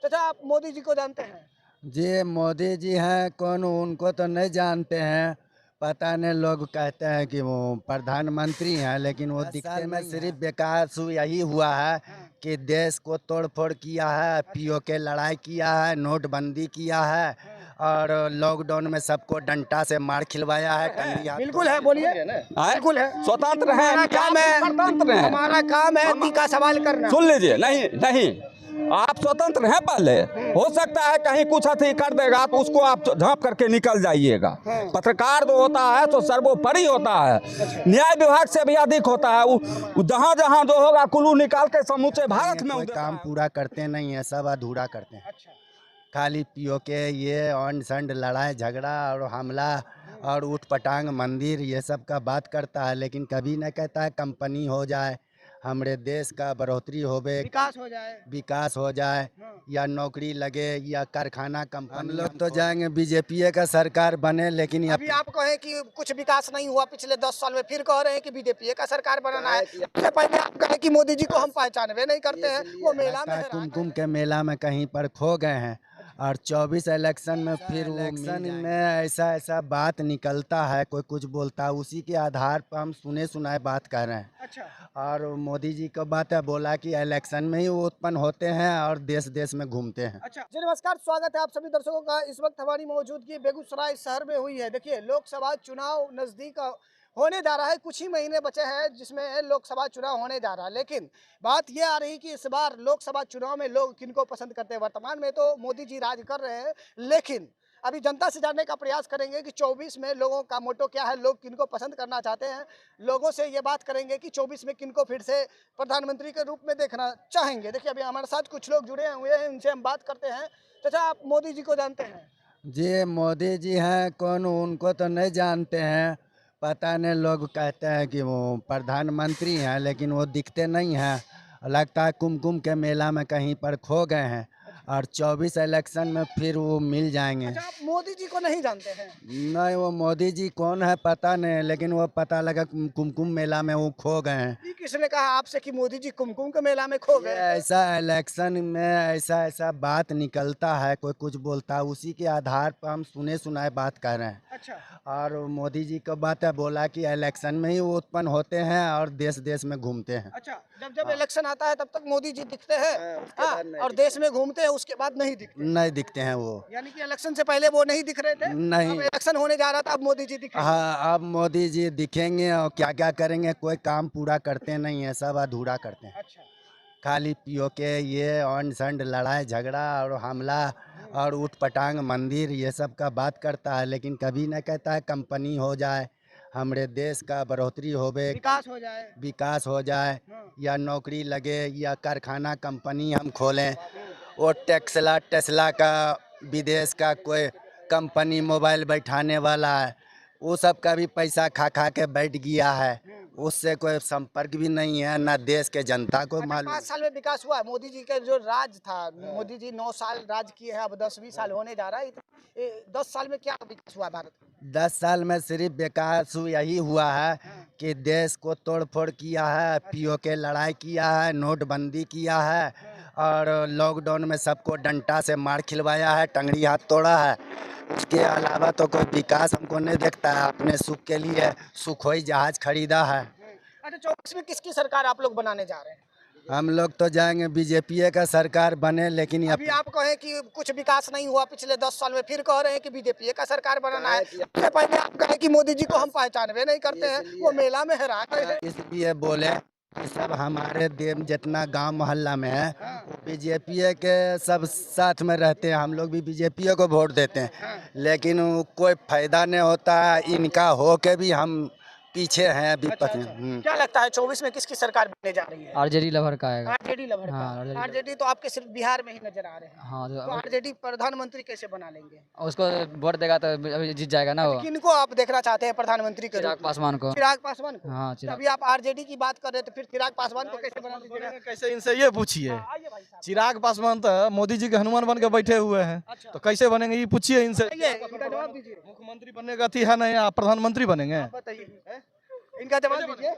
अच्छा, आप मोदी जी को जानते हैं? जी मोदी जी हैं कौन, उनको तो नहीं जानते हैं। पता नहीं, लोग कहते हैं कि वो प्रधानमंत्री हैं, लेकिन वो दिखते में सिर्फ विकास यही हुआ है कि देश को तोड़ फोड़ किया है, पीओके लड़ाई किया है, नोटबंदी किया है और लॉकडाउन में सबको डंडा से मार खिलवाया है। बिल्कुल है, बोलिए। बिल्कुल है, स्वतंत्र है, हमारा काम है, स्वतंत्र है। हमारा काम है दी का सवाल करना। सुन लीजिए, नहीं नहीं, आप स्वतंत्र हैं। पहले हो सकता है कहीं कुछ अति कर देगा तो उसको आप झांप करके निकल जाइएगा। पत्रकार जो होता है तो सर्वोपरि होता है, न्याय विभाग से भी अधिक होता है। जहाँ जहाँ जो होगा कुल्लू निकाल के समूचे भारत में कोई काम पूरा करते नहीं है, सब अधूरा करते हैं। खाली पीओके ये ऑन संड लड़ाई झगड़ा और हमला और ऊट पटांग मंदिर ये सब का बात करता है, लेकिन कभी न कहता है कंपनी हो जाए, हमारे देश का बढ़ोतरी होवे, विकास हो जाए या नौकरी लगे या कारखाना कंपनी। हम लोग तो जाएंगे बीजेपी का सरकार बने, लेकिन अभी आप कहें कि कुछ विकास नहीं हुआ पिछले 10 साल में, फिर कह रहे हैं कि बीजेपी का सरकार बनाना है। इससे पहले आप कहें कि मोदी जी को हम पहचानवे नहीं करते हैं, वो मेला में कुमकुम के मेला में कहीं पर खो गए हैं। और 24 इलेक्शन में फिर इलेक्शन में ऐसा बात निकलता है, कोई कुछ बोलता है, उसी के आधार पर हम सुने सुनाए बात कर रहे हैं। अच्छा, और मोदी जी को बात है, बोला कि इलेक्शन में ही वो उत्पन्न होते हैं और देश देश में घूमते हैं। अच्छा जी, नमस्कार, स्वागत है आप सभी दर्शकों का। इस वक्त हमारी मौजूदगी बेगूसराय शहर में हुई है। देखिए, लोकसभा चुनाव नजदीक होने जा रहा है, कुछ ही महीने बचे हैं जिसमें लोकसभा चुनाव होने जा रहा है। लेकिन बात यह आ रही कि इस बार लोकसभा चुनाव में लोग किनको पसंद करते हैं। वर्तमान में तो मोदी जी राज कर रहे हैं, लेकिन अभी जनता से जानने का प्रयास करेंगे कि 24 में लोगों का मोटो क्या है, लोग किनको पसंद करना चाहते हैं। लोगों से ये बात करेंगे कि 24 में किनको फिर से प्रधानमंत्री के रूप में देखना चाहेंगे। देखिए, अभी हमारे साथ कुछ लोग जुड़े हुए हैं, उनसे हम बात करते हैं। चाचा, आप मोदी जी को जानते हैं? जी मोदी जी हैं कौन, उनको तो नहीं जानते हैं। पता नहीं, लोग कहते हैं कि वो प्रधानमंत्री हैं, लेकिन वो दिखते नहीं हैं। लगता है कुमकुम के मेला में कहीं पर खो गए हैं और 24 इलेक्शन में फिर वो मिल जाएंगे। अच्छा, आप मोदी जी को नहीं जानते हैं? नहीं, वो मोदी जी कौन है पता नहीं, लेकिन वो पता लगा कुमकुम मेला में वो खो गए हैं। ये किसने कहा आपसे कि मोदी जी कुमकुम के मेला में खो ये गए? ऐसा इलेक्शन में ऐसा बात निकलता है, कोई कुछ बोलता है, उसी के आधार पर हम सुने सुनाए बात कर रहे हैं। अच्छा, और मोदी जी को बात है, बोला कि इलेक्शन में ही वो उत्पन्न होते हैं और देश देश में घूमते हैं। अच्छा, जब इलेक्शन आता है तब तक मोदी जी दिखते हैं, हाँ, और देश में घूमते हैं, उसके बाद नहीं दिखते। नहीं दिखते हैं वो। यानी कि इलेक्शन से पहले वो नहीं दिख रहे थे, नहीं। अब इलेक्शन होने जा रहा था, अब मोदी जी दिखे। हाँ, अब मोदी जी दिखेंगे और क्या क्या करेंगे, कोई काम पूरा करते नहीं है, सब अधूरा करते हैं। अच्छा, खाली पीओके ये ऑन संड लड़ाई झगड़ा और हमला और ऊट पटांग मंदिर ये सब का बात करता है, लेकिन कभी न कहता है कंपनी हो जाए, हमारे देश का बढ़ोतरी होवे, विकास हो जाए या नौकरी लगे या कारखाना कंपनी हम खोलें। वो टेस्ला का विदेश का कोई कंपनी मोबाइल बैठाने वाला है, वो सब का भी पैसा खा खा के बैठ गया है, उससे कोई संपर्क भी नहीं है, ना देश के जनता को मालूम। 5 साल में विकास हुआ है। मोदी जी का जो राज था, मोदी जी 9 साल राज किए हैं, अब 10-20 साल होने जा रहा है। 10 साल में क्या विकास हुआ भारत में? 10 साल में सिर्फ विकास यही हुआ है कि देश को तोड़ फोड़ किया है, पीओके लड़ाई किया है, नोटबंदी किया है और लॉकडाउन में सबको डंडा से मार खिलवाया है, टंगड़ी हाथ तोड़ा है। उसके अलावा तो कोई विकास हमको नहीं दिखता है। अपने सुख के लिए सुखोई जहाज खरीदा है। अच्छा, 24 में किसकी सरकार आप लोग बनाने जा रहे हैं? हम लोग तो जाएंगे बीजेपी का सरकार बने, लेकिन अभी आप कहें कि कुछ विकास नहीं हुआ पिछले 10 साल में, फिर कह रहे हैं कि बीजेपी का सरकार बनाना है। इससे पहले आप कहें कि मोदी जी को हम पहचानवे नहीं करते हैं, वो मेला में हरा गए। इसलिए बोले कि सब हमारे देश जितना गांव मोहल्ला में है बीजेपी के सब साथ में रहते हैं, हम लोग भी बीजेपी को वोट देते हैं, लेकिन कोई फायदा नहीं होता है। इनका हो के भी हम पीछे हैं विपक्ष में। क्या लगता है 24 में किसकी सरकार बनने जा रही है? आरजेडी लवर का आएगा। आरजेडी लवर का। हाँ, आरजेडी तो आपके सिर्फ बिहार में ही नजर आ रहे हैं। हाँ, तो आरजेडी प्रधानमंत्री कैसे बना लेंगे? उसको वोट देगा तो अभी जीत जाएगा ना वो। किनको आप देखना चाहते हैं प्रधानमंत्री के चिराग रूप में? पासवान को। चिराग पासवान को? हाँ, तो चिराग। अभी आप आरजेडी की बात कर रहे थे, फिर चिराग पासवान को कैसे बना दीजिएगा? कैसे, इनसे ये पूछिए। आइए भाई साहब। चिराग पासवान तो मोदी जी के हनुमान बन के बैठे हुए हैं, अच्छा। तो कैसे बनेंगे ये पूछिए इनसे। आइए, इनका जवाब दीजिए। मुख्यमंत्री बनने का थी है नहीं, आप प्रधानमंत्री बनेंगे। आप बताइए, इनका जवाब दीजिए।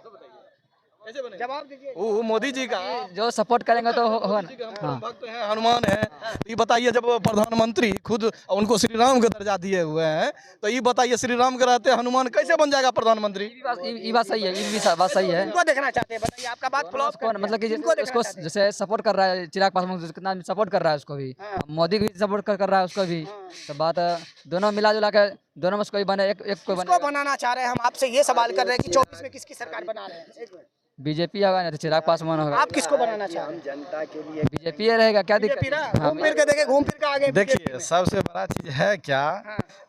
कैसे बनेगा? जवाब दीजिए। वो मोदी जी का जो सपोर्ट करेंगे तो होगा मोदी जी के ना। हम हाँ परम भक्त हैं, हनुमान है। तो ये बताइए, जब प्रधानमंत्री खुद उनको श्री राम का दर्जा दिए हुए हैं, तो ये बताइए श्री राम के रहते हनुमान कैसे बन जाएगा प्रधानमंत्री? ये बात सही है, ये भी बात सही है। किनको देखना चाहते हैं बताइए, आपका बात फ्लॉप कर दिया। मतलब कि किनको देखना उसको चाहते हैं? जैसे सपोर्ट कर रहा है चिराग पासवान, कितना सपोर्ट कर रहा है उसको भी, मोदी भी सपोर्ट कर रहा है उसको भी। तो बात दोनों मिला जुला के दोनों में से कोई बने, एक कोई बने। किसको बनाना चाह रहे हैं? हम आपसे ये सवाल कर रहे हैं कि 24 में किसकी सरकार बना रहे हैं? एक मिनट। बीजेपी होगा नहीं तो चिराग पासवान होगा। आप किसको बनाना चाह रहे हैं? जनता के लिए बीजेपी रहेगा, क्या दिक्कत बीजेपी ना है? हाँ, घूम फिर के देखे, घूम फिर के आगे देखिए, सबसे बड़ा चीज है क्या,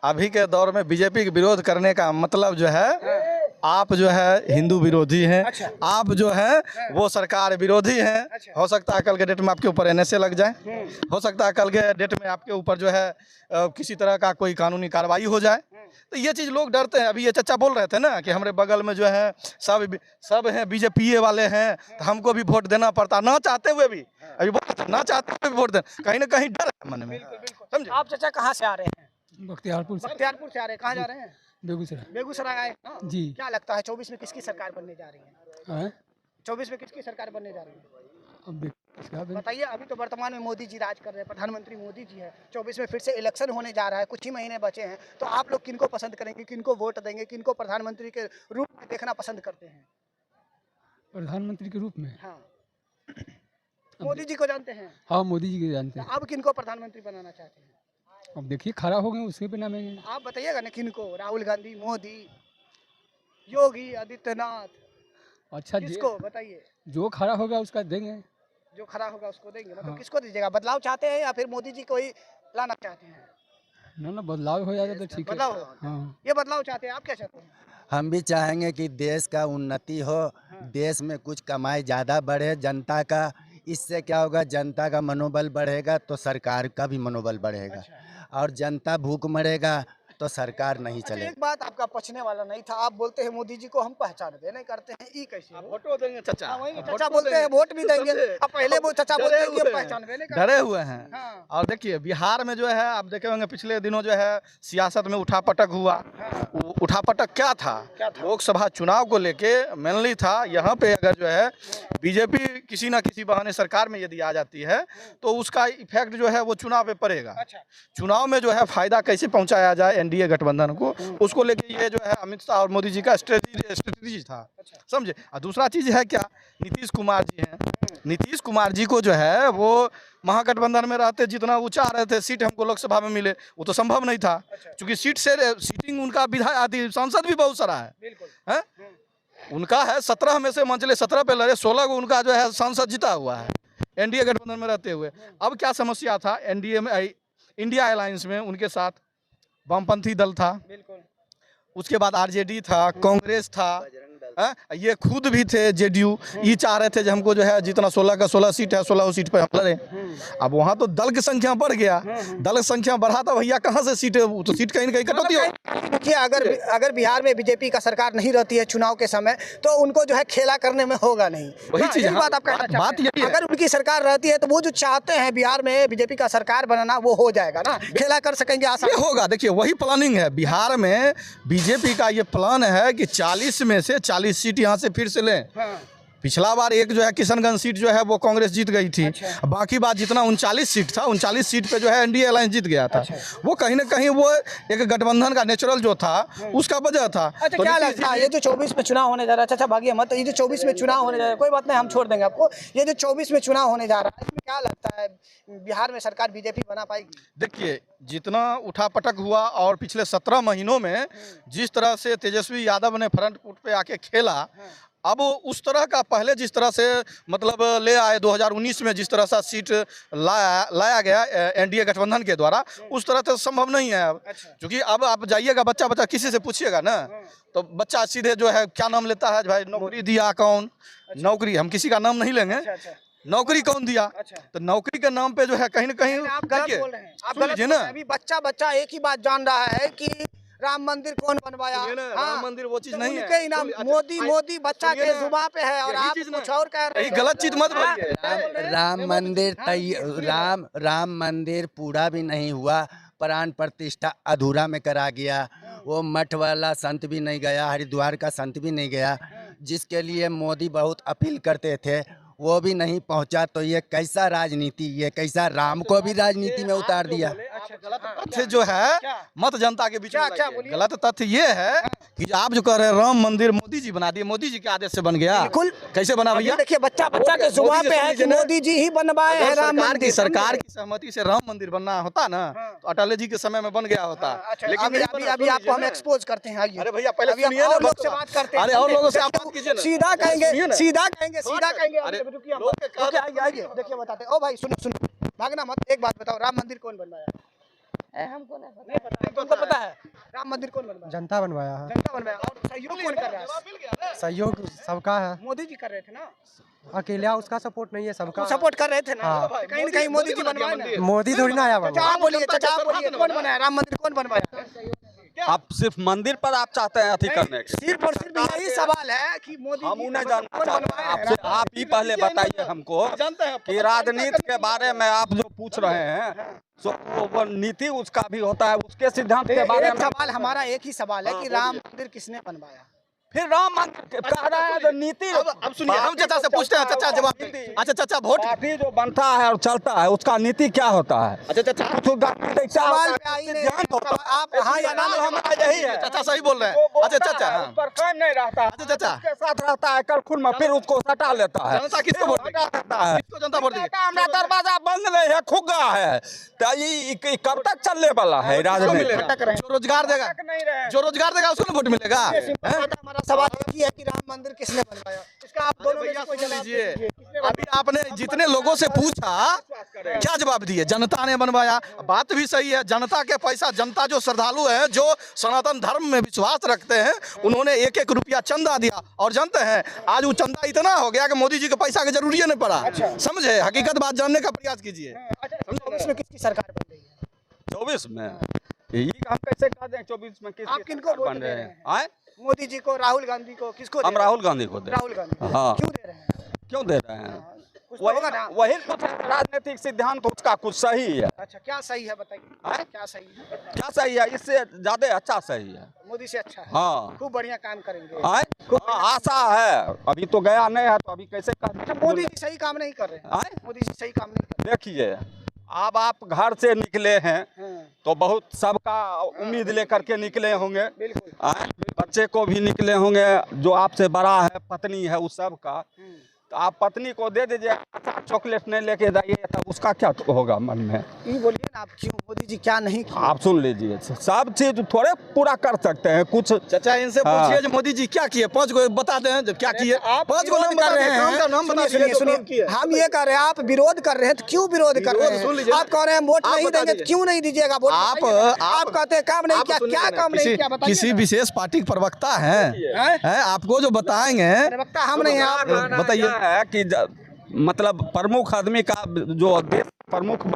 अभी के दौर में बीजेपी के विरोध करने का मतलब जो है, आप जो है हिंदू विरोधी हैं, आप जो है वो सरकार विरोधी हैं। हो सकता है कल के डेट में आपके ऊपर NSA लग जाए, हो सकता है कल के डेट में आपके ऊपर जो है किसी तरह का कोई कानूनी कार्रवाई हो जाए। तो ये चीज़ लोग डरते हैं। अभी ये चचा बोल रहे थे ना कि हमारे बगल में जो है सब हैं बीजेपी वाले हैं, तो हमको भी वोट देना पड़ता, ना चाहते हुए भी। अभी बोल रहे थे ना चाहते हुए भी वोट देना, कहीं ना कहीं डर है मन में, समझे? आप चाचा कहाँ से आ रहे हैं? बख्तियारपुर से बख्तियारपुर से आ रहे हैं। कहाँ जा रहे हैं? बेगूसराय। बेगूसराय आए ना? जी। क्या लगता है 24 में किसकी सरकार बनने जा रही है? हैं? 24 में किसकी सरकार बनने जा रही है? अब क्या बन- बताइए। अभी तो वर्तमान में मोदी जी राज कर रहे हैं, प्रधानमंत्री मोदी जी है। 24 में फिर से इलेक्शन होने जा रहा है, कुछ ही महीने बचे हैं। तो आप लोग किनको पसंद करेंगे, किनको वोट देंगे, किनको प्रधानमंत्री के रूप में देखना पसंद करते हैं? प्रधानमंत्री के रूप में? हाँ, मोदी जी को जानते हैं। हाँ, मोदी जी के जानते तो हैं। अब किनको प्रधानमंत्री बनाना चाहते हैं? अब देखिए खड़ा हो गए उसके पे नामेंगे। आप बताइएगा ना किनको? राहुल गांधी, मोदी, योगी आदित्यनाथ, अच्छा किसको बताइए? जो खड़ा होगा उसका देंगे। जो खड़ा होगा उसको देंगे। मतलब हाँ। किसको दीजिएगा? बदलाव चाहते हैं या फिर मोदी जी को ही लाना चाहते हैं? ना बदलाव हो जाएगा तो ठीक है। बदलाव होगा। हाँ, ये बदलाव चाहते हैं, आप क्या चाहते हैं? हम भी चाहेंगे कि देश का उन्नति हो, देश में कुछ कमाई ज़्यादा बढ़े जनता का। इससे क्या होगा, जनता का मनोबल बढ़ेगा तो सरकार का भी मनोबल बढ़ेगा, और जनता भूख मरेगा तो सरकार नहीं अच्छा, चलेगी। एक बात आपका पछने वाला नहीं था। आप बोलते हैं मोदी जी को हम पहचानते नहीं करते हैं, ई कैसे हो? वोटो देंगे चचा, हाँ, वही ना, वोट चचा तो बोलते हैं देंगे। वोट भी देंगे। समझे? अब पहले वो चचा डरे बोलते हैं कि हुए हम हैं। पहचानबे नहीं करते। डरे हुए हैं। हाँ। और देखिए बिहार में जो है, आप देखे होंगे पिछले दिनों जो है सियासत में उठापटक हुआ। उठापटक क्या था? लोकसभा चुनाव को लेके मेनली था। यहाँ पे अगर जो है बीजेपी किसी ना किसी बहाने सरकार में यदि आ जाती है तो उसका इफेक्ट जो है वो चुनाव पे पड़ेगा। चुनाव में जो है फायदा कैसे पहुंचाया जाए एनडीए गठबंधन को, उसको लेके ये जो है अमित शाह और मोदी जी का स्ट्रेटेजी था, समझे। और दूसरा चीज है क्या, नीतीश कुमार जी हैं। नीतीश कुमार जी को जो है वो महागठबंधन में रहते जितना वो चाह रहे थे सीट हमको लोकसभा में मिले, वो तो संभव नहीं था, क्योंकि सीटिंग उनका विधायक सांसद भी बहुत सारा है। उनका है 17 में से मंचले 17 पे लड़े, 16 को उनका जो है सांसद जीता हुआ है एनडीए गठबंधन में रहते हुए। अब क्या समस्या था, एनडीए में इंडिया अलायंस में उनके साथ वामपंथी दल था, उसके बाद आरजेडी था, कांग्रेस था, ये खुद भी थे जेडीयू। ये चाह रहे थे कि हमको जो है जितना 16 का 16 सीट है 16 सीट पे हम लड़े। अब वहाँ तो दल की संख्या बढ़ गया, दल की संख्या बढ़ा तो भैया कहाँ से सीट, तो सीट कहीं ना कहीं कटौती हो। देखिए, अगर बिहार में बीजेपी का सरकार नहीं रहती है चुनाव के समय, तो उनको जो है खेला करने में होगा नहीं। वही हाँ, चीज यही है। बात आप कहना चाहते बात हैं। यही है। अगर उनकी सरकार रहती है तो वो जो चाहते हैं बिहार में बीजेपी का सरकार बनाना, वो हो जाएगा ना, खेला कर सकेंगे ये आसान। होगा। देखिए वही प्लानिंग है बिहार में, बीजेपी का ये प्लान है कि 40 में से 40 सीट यहाँ से फिर से लें। पिछला बार एक जो है किशनगंज सीट जो है वो कांग्रेस जीत गई थी। बाकी बात जितना 39 सीट था, 39 सीट पे जो है एनडीए अलायंस जीत गया था। वो कहीं ना कहीं वो एक गठबंधन का नेचुरल जो था उसका वजह था। अच्छा, तो क्या नीतीश लगता है ये जो 24 में चुनाव होने जा रहा है, अच्छा भागिए मत, ये जो 24 में चुनाव होने जा रहा है, कोई बात नहीं, हम छोड़ देंगे आपको। ये जो 24 में चुनाव होने जा रहा है, इसमें क्या लगता है बिहार में सरकार बीजेपी बना पाएगी? देखिए जितना उठापटक हुआ और पिछले 17 महीनों में जिस तरह से तेजस्वी यादव ने फ्रंट फुट पे आके खेला, अब उस तरह का पहले जिस तरह से मतलब ले आए 2019 में जिस तरह से सीट लाया गया एनडीए गठबंधन के द्वारा, उस तरह से संभव नहीं है अब। क्योंकि अब आप जाइएगा बच्चा किसी से पूछिएगा ना, तो बच्चा सीधे जो है क्या नाम लेता है, भाई नौकरी दिया कौन, नौकरी, हम किसी का नाम नहीं लेंगे, नौकरी कौन दिया, तो नौकरी के नाम पे जो है कहीं ना कहीं आप गलत बोल रहे हैं, आप गलत बोल रहे हैं। अभी बच्चा एक ही बात जान रहा है कि राम मंदिर कौन बनवाया। राम मंदिर वो चीज नहीं उनके है। इनाम मोदी बच्चा के जुबान पे है और आप कुछ और कह रहे हैं। गलत चीज मत बोलिए। राम मंदिर पूरा भी नहीं हुआ, प्राण प्रतिष्ठा अधूरा में करा गया। वो मठ वाला संत भी नहीं गया, हरिद्वार का संत भी नहीं गया, जिसके लिए मोदी बहुत अपील करते थे वो भी नहीं पहुंचा, तो ये कैसा राजनीति, ये कैसा राम को भी राजनीति में उतार दिया। गलत तथ्य जो है मत जनता के बीच में क्या लाइए। गलत तथ्य ये है कि आप जो कह रहे हैं राम मंदिर मोदी जी बना दिए, मोदी जी के आदेश से बन गया। बिल्कुल। कैसे बना भैया? देखिए बच्चा के जुबान पे है कि मोदी जी ही बनवाए हैं राम मंदिर। सरकार की सहमति से राम मंदिर बनना होता ना तो अटल जी के समय में बन गया होता। अभी आपको हम एक्सपोज करते हैं। आइए अरे भैया पहले अभी हम सुनिए ना और लोग बात। से बात करते हैं। अरे और लोगों से आप बात कीजिए ना। सीधा कहेंगे सीधा कहेंगे। अरे रुकिए आइए देखिए बताते हैं। ओ भाई सुनो भागना मत, एक बात बताओ, राम मंदिर कौन बनवाया? हमको नहीं पता। तुमको पता है राम मंदिर कौन बनवाया? जनता बनवाया है। जनता बनवाया। और सहयोग कौन कर रहा है? सहयोग सबका है, मोदी जी कर रहे थे ना, अकेला उसका सपोर्ट नहीं है, सबका सपोर्ट कर रहे थे ना। हाँ। कहीं न कहीं मोदी जी बनवाए ना। मोदी थोड़ी ना आया चाचा आप बोलिए कौन बनाया राम मंदिर, कौन बनवाया? आप सिर्फ मंदिर पर आप चाहते हैं अथी करने के? सिर्फ और सिर्फ यही सवाल है कि मोदी हम जी उन्हें कौन जानना चाहते हैं बनवाया है? आपसे। आप ही पहले बताइए हमको जानते हैं कि राजनीति के बारे में आप जो पूछ रहे हैं सो वो नीति उसका भी होता है, उसके सिद्धांत के बारे एक में। सवाल हमारा एक ही सवाल है कि राम मंदिर किसने बनवाया? फिर राम मंदिर कह रहे हैं जो नीति। अब सुनिए हम चाचा से पूछते हैं, चाचा जवाब दें। अच्छा चाचा वोट पार्टी जो बनता है और चलता है उसका नीति क्या होता है? अच्छा चाचा सवाल पे आई नहीं। आप हाँ या ना में हमारा यही है। चाचा सही बोल रहे हैं। अच्छा चाचा उस पर कायम नहीं रहता है। अच्छा, चाचा। उसके साथ रहता है कल खुद में, फिर उसको हटा लेता है। जनता किसको वोट देगी? हटा देता है। किसको जनता वोट देगी? हमारा दरवाजा बंद नहीं है, खुगा है। तो ये कब तक चलने वाला है किसको राजनीति? मिलेगा? जो रोजगार देगा, जो रोजगार देगा उसको ना वोट मिलेगा। हमारा सवाल एक ही है कि राम मंदिर किसने बनवाया? इसका आप दोनों में भैया से कोई सुन जवाब लीजिए, दीजिए। किसने अभी आपने जितने लोगों से पूछा क्या जवाब दिए? जनता ने बनवाया। बात भी सही है, जनता के पैसा, जनता जो श्रद्धालु है, जो सनातन धर्म में विश्वास रखते हैं, उन्होंने 1-1 रुपया चंदा दिया। और जानते हैं आज वो चंदा इतना हो गया कि मोदी जी के पैसा की जरूरी नहीं पड़ा। समझे? हकीकत बात जानने का प्रयास कीजिए। इसमें किसकी सरकार बन रही है? 24 में यही हम कैसे कह दें 24 में किस आप किनको वोट बन दे रहे रहे हैं? हैं? आए? मोदी जी को, राहुल गांधी को, किसको? हम राहुल गांधी को दे। राहुल गांधी। हाँ। क्यों दे रहे हैं? क्यों दे रहे हैं? कुछ तो होगा ना। वही कुछ राजनीतिक सिद्धांत उसका कुछ सही है। अच्छा क्या सही है बताइए? आए? क्या सही है? क्या सही है? इससे ज्यादा अच्छा सही है। मोदी से अच्छा है। हाँ। खूब बढ़िया काम करेंगे। आए? हाँ, आशा है। अभी तो गया नहीं है तो अभी कैसे कर? मोदी जी सही काम नहीं कर रहे हैं। आए? मोदी जी सही काम नहीं कर देखिए अब आप घर से निकले हैं रहे हैं। तो बहुत सबका उम्मीद लेकर के निकले होंगे। बिल्कुल। आए? बच्चे को भी निकले होंगे, जो आपसे बड़ा है, पत्नी है, उस सब का। तो आप पत्नी को दे दीजिए, चॉकलेट नहीं लेके जाइए, तब उसका क्या होगा मन में? ये बोलिए ना आप, क्यों मोदी जी क्या नहीं किया? आप सुन लीजिए, सब चीज थोड़े पूरा कर सकते हैं कुछ। चाचा इनसे हाँ। पूछिए जो मोदी जी क्या किए, 5 को बता दें जो क्या किए। 5 को नाम कर रहे हैं। सुनिए हम ये कर रहे हैं, आप विरोध कर रहे हैं तो क्यों विरोध कर रहे सुन हैं? लीजिए। आप कह रहे हैं वोट आप नहीं बता देंगे तो दीजिए। क्यों नहीं दीजिएगा वोट? आप कहते हैं काम नहीं किया, क्या काम नहीं किया बताइए? किसी विशेष पार्टी के प्रवक्ता हैं, आपको जो बताएंगे प्रवक्ता हम नहीं हैं, आप बताइए। यह है कि मतलब प्रमुख आदमी का जो देश प्रमुख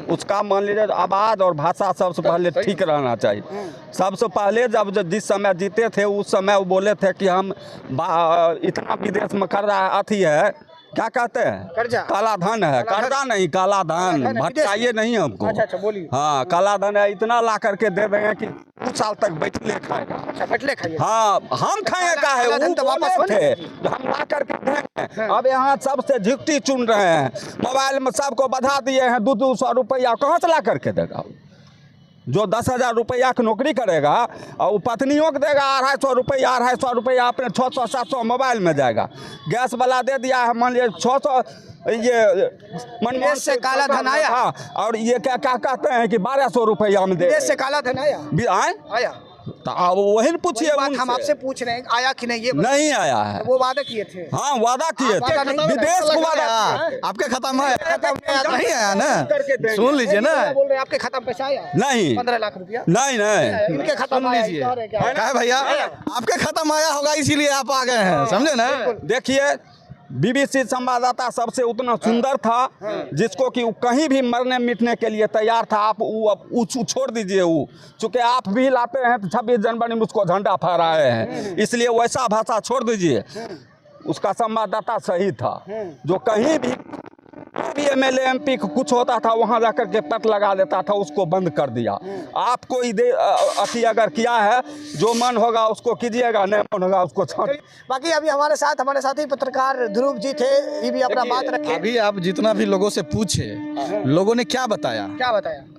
उसका मान लीजिए आवाज और भाषा सबसे पहले ठीक रहना चाहिए। सबसे पहले जब जिस समय जीते थे उस समय वो बोले थे कि हम इतना विदेश में कर रहा है, अथी है, क्या कहते हैं, कर्जा। काला धन है, कर्जा नहीं काला धन, भटकाइए नहीं हमको। अच्छा बोलिए। हाँ काला धन है, इतना ला करके दे देंगे कि कुछ साल तक बैठले खाएगा। अच्छा बैठले खाइए। हाँ हम खाए का है, काला धन वो तो वापस बोले हो थे जो हम ला करके देंगे। अब यहाँ सबसे झिकटी चुन रहे हैं, मोबाइल में सबको बधा दिए हैं 200 रुपया, कहाँ से ला करके देगा? जो 10,000 रुपया की नौकरी करेगा और वो पत्नियों को देगा 250 रुपया, 250 रुपया अपने 600-700 मोबाइल में जाएगा। गैस वाला दे दिया है मान लीजिए 600, ये मनमोहन से काला धन आया। हाँ, और ये क्या क्या कहते हैं कि 1200 रुपया में दे देश से काला धन आया। आए? आया। तो अब वही पूछिए बात हम उनसे। आपसे पूछ रहे हैं आया कि नहीं, ये नहीं आया है। वो वादा किए थे। हाँ वादा किए वादा थे, नहीं विदेश को वादा आपके खाता में नहीं आया ना, करके देंगे। सुन लीजिए ना। बोल रहे हैं आपके खाता में पैसा आया नहीं 15 लाख रुपया। नहीं नहीं इनके खाता में आया, लीजिए। क्या है, क्या है? क्या है भैया, आपके खाता में आया होगा इसीलिए आप आ गए हैं, समझे ना। देखिए बीबीसी संवाददाता सबसे उतना सुंदर था जिसको कि वो कहीं भी मरने मिटने के लिए तैयार था। आप वो छोड़ दीजिए, वो चूँकि आप भी लाते हैं तो 26 जनवरी में उसको झंडा फहराए हैं, इसलिए वैसा भाषा छोड़ दीजिए। उसका संवाददाता सही था, जो कहीं भी भी एमएलए एमपी को कुछ होता था वहाँ जाकर के पट लगा देता था, उसको बंद कर दिया। आपको अति अगर किया है, जो मन होगा उसको कीजिएगा, नहीं मन होगा उसको छोड़। बाकी अभी हमारे साथ ही पत्रकार ध्रुव जी थे, ये भी अपना बात रखे। अभी आप जितना भी लोगों से पूछे, लोगों ने क्या बताया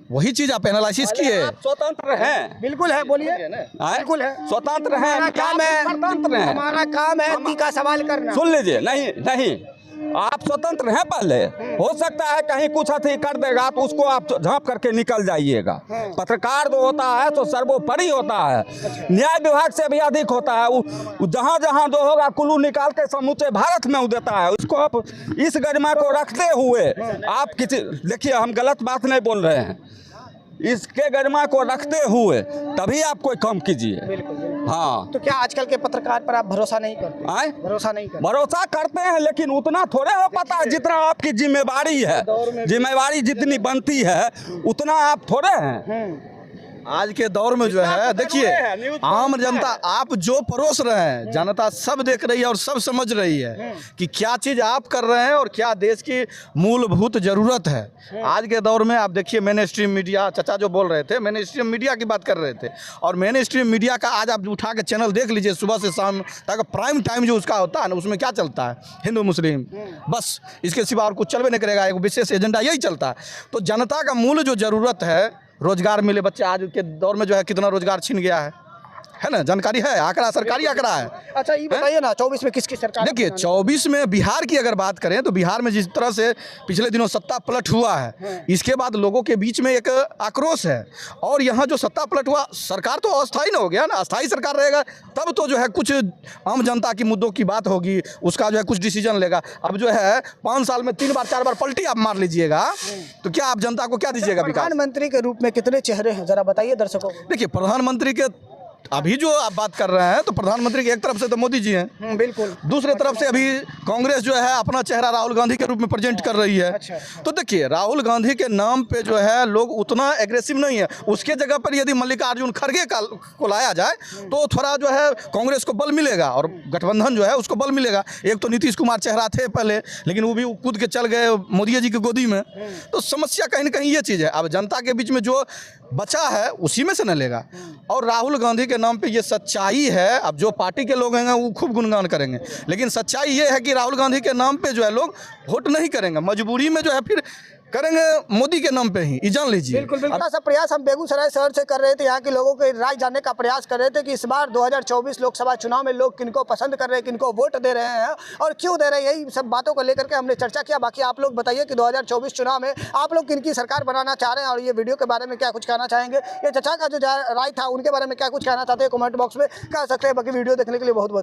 वही चीज आप एनालिसिस किए। आप स्वतंत्र हैं, बिल्कुल है, बोलिए। बिल्कुल है, स्वतंत्र हैं, हमारा काम है, स्वतंत्र हैं। हमारा काम है ती का सवाल करना। सुन लीजिए, नहीं आप स्वतंत्र हैं। पहले हो सकता है कहीं कुछ अथी कर देगा तो उसको आप झांप करके निकल जाइएगा। पत्रकार जो होता है तो सर्वोपरि होता है, न्याय विभाग से भी अधिक होता है। जहाँ जहाँ जो होगा कुल्लू निकाल के समूचे भारत में देता है। उसको आप इस गरिमा को रखते हुए आप किसी, देखिए हम गलत बात नहीं बोल रहे हैं, इसके गरिमा को रखते हुए तभी आप कोई काम कीजिए। हाँ, तो क्या आजकल के पत्रकार पर आप भरोसा नहीं करते? आए? भरोसा करते हैं, लेकिन उतना थोड़े हो पाता है जितना आपकी जिम्मेवारी है। जिम्मेवारी जितनी बनती है उतना आप थोड़े हैं। आज के दौर में जो है, देखिए आम जनता आप जो परोस रहे हैं, जनता सब देख रही है और सब समझ रही है कि क्या चीज़ आप कर रहे हैं और क्या देश की मूलभूत ज़रूरत है। आज के दौर में आप देखिए मेन स्ट्रीम मीडिया, चचा जो बोल रहे थे मेन स्ट्रीम मीडिया की बात कर रहे थे, और मेन स्ट्रीम मीडिया का आज आप उठा के चैनल देख लीजिए सुबह से शाम तक, प्राइम टाइम जो उसका होता है ना, उसमें क्या चलता है? हिंदू मुस्लिम, बस इसके सिवा और कुछ चलवे नहीं करेगा। एक विशेष एजेंडा यही चलता है। तो जनता का मूल जो ज़रूरत है, रोजगार मिले बच्चे, आज के दौर में जो है कितना रोजगार छीन गया है ना? जानकारी है, आंकड़ा सरकारी आंकड़ा है। अच्छा ये बताइए ना, 24 में किसकी सरकार? देखिए 24 में बिहार की अगर बात करें तो बिहार में जिस तरह से पिछले दिनों सत्ता पलट हुआ है, इसके बाद लोगों के बीच में एक आक्रोश है। और यहाँ जो सत्ता पलट हुआ, सरकार तो अस्थायी ना हो गया ना, अस्थायी सरकार रहेगा तब तो जो है कुछ आम जनता की मुद्दों की बात होगी, उसका जो है कुछ डिसीजन लेगा। अब जो है 5 साल में 3 बार 4 बार पलटी आप मार लीजिएगा तो क्या आप जनता को क्या दीजिएगा? विकास। प्रधानमंत्री के रूप में कितने चेहरे हैं, जरा बताइए दर्शकों को। देखिए प्रधानमंत्री के अभी जो आप बात कर रहे हैं तो प्रधानमंत्री की एक तरफ से तो मोदी जी हैं, बिल्कुल, दूसरे तरफ से अभी कांग्रेस जो है अपना चेहरा राहुल गांधी के रूप में प्रेजेंट कर रही है। तो देखिए राहुल गांधी के नाम पे जो है लोग उतना एग्रेसिव नहीं है। उसके जगह पर यदि मल्लिकार्जुन खड़गे को लाया जाए तो थोड़ा जो है कांग्रेस को बल मिलेगा और गठबंधन जो है उसको बल मिलेगा। एक तो नीतीश कुमार चेहरा थे पहले, लेकिन वो भी कूद के चल गए मोदी जी की गोदी में। तो समस्या कहीं ना कहीं ये चीज़ है, अब जनता के बीच में जो बचा है उसी में से न लेगा। और राहुल गांधी के नाम पे ये सच्चाई है। अब जो पार्टी के लोग हैं वो खूब गुणगान करेंगे, लेकिन सच्चाई ये है कि राहुल गांधी के नाम पे जो है लोग वोट नहीं करेंगे, मजबूरी में जो है फिर करेंगे मोदी के नाम पे ही, ये जान लीजिए। बिल्कुल बिल्कुल। सा प्रयास हम बेगूसराय शहर से कर रहे थे, यहाँ के लोगों के राय जानने का प्रयास कर रहे थे कि इस बार 2024 लोकसभा चुनाव में लोग किनको पसंद कर रहे हैं, किनको वोट दे रहे हैं और क्यों दे रहे हैं, यही सब बातों को लेकर के हमने चर्चा किया। बाकी आप लोग बताइए कि 2024 चुनाव में आप लोग किनकी सरकार बनाना चाह रहे हैं और ये वीडियो के बारे में क्या कुछ कहना चाहेंगे, ये चचा का जो राय था उनके बारे में क्या कुछ कहना चाहते हैं, कमेंट बॉक्स में कह सकते हैं। बाकी वीडियो देखने के लिए बहुत बहुत